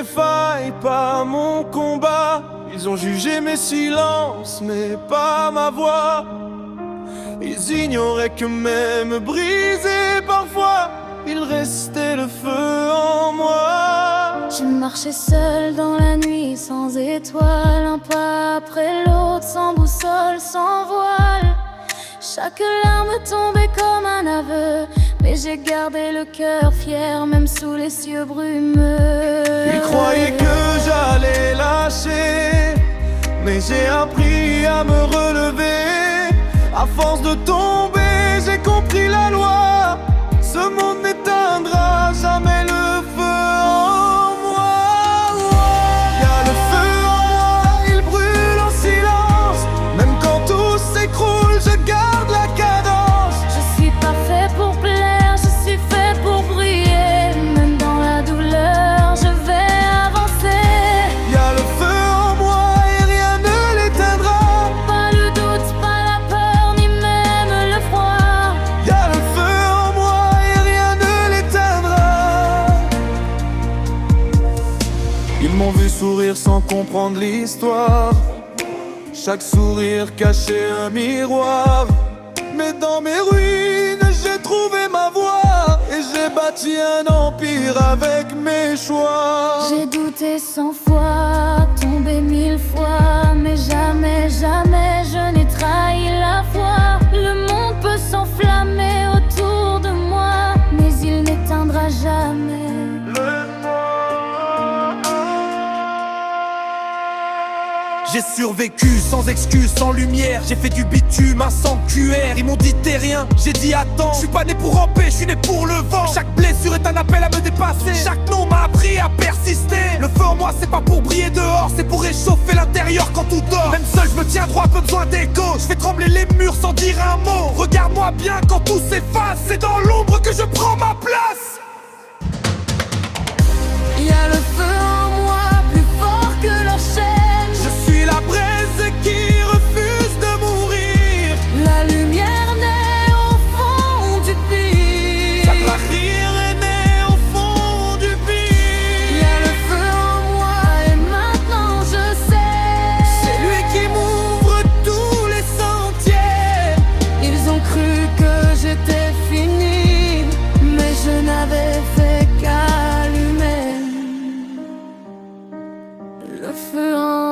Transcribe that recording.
mes failles, pas mon combat. Ils ont jugé mes silences, mais pas ma voix. Ils ignoraient que même brisé parfois, il restait le feu en moi. Je marchais seule dans la nuit, sans étoiles, un pas après l'autre, sans boussole, sans voile. Chaque larme tombait comme un aveu, mais j'ai gardé le cœur fier, même sous les cieux brumeux. Ils croyaient que j'allais lâcher, mais j'ai appris à me relever. À force de tomber, j'ai compris la loi. Ce monde n'éteindra jamais le feu en moi. Y a le feu en moi, il brûle en silence. Même quand tout s'écroule, je garde la cadence. Je suis pas fait pour plaire, je suis fait pour briller. Même dans la douleur, je vais avancer. Y a le feu en moi et rien ne l'éteindra. Pas le doute, pas la peur, ni même le froid. Y a le feu en moi et rien ne l'éteindra. Ils m'ont vu sourire sans comprendre l'histoire. Chaque sourire cachait un miroir. Mais dans mes ruines, j'ai trouvé ma voie. Et j'ai bâti un empire avec mes choix. J'ai douté 100 fois, tombé 1000 fois, mais jamais, jamais je n'ai trahi la foi. Le monde peut s'enflammer autour de moi, mais il n'éteindra jamais. J'ai survécu sans excuse, sans lumière. J'ai fait du bitume, un sang QR. Ils m'ont dit t'es rien, j'ai dit attends. Je suis pas né pour ramper, je suis né pour le vent. Chaque blessure est un appel à me dépasser. Chaque nom m'a appris à persister. Le feu en moi c'est pas pour briller dehors, c'est pour réchauffer l'intérieur quand tout dort. Même seul je me tiens droit, peu besoin d'écho. Je fais trembler les murs sans dire un mot. Regarde-moi bien quand tout s'efface, c'est dans l'ombre que je prends ma place. Il y a le feu en moi, plus fort que leur chaîne. Je suis la braise qui refuse de mourir. La lumière naît au fond du puits. S'aplahir est né au fond du Il y a le puits. feu en moi et maintenant je sais. C'est lui qui m'ouvre tous les sentiers. Ils ont cru que j'étais fini, mais je n'avais fait qu'allumer le feu en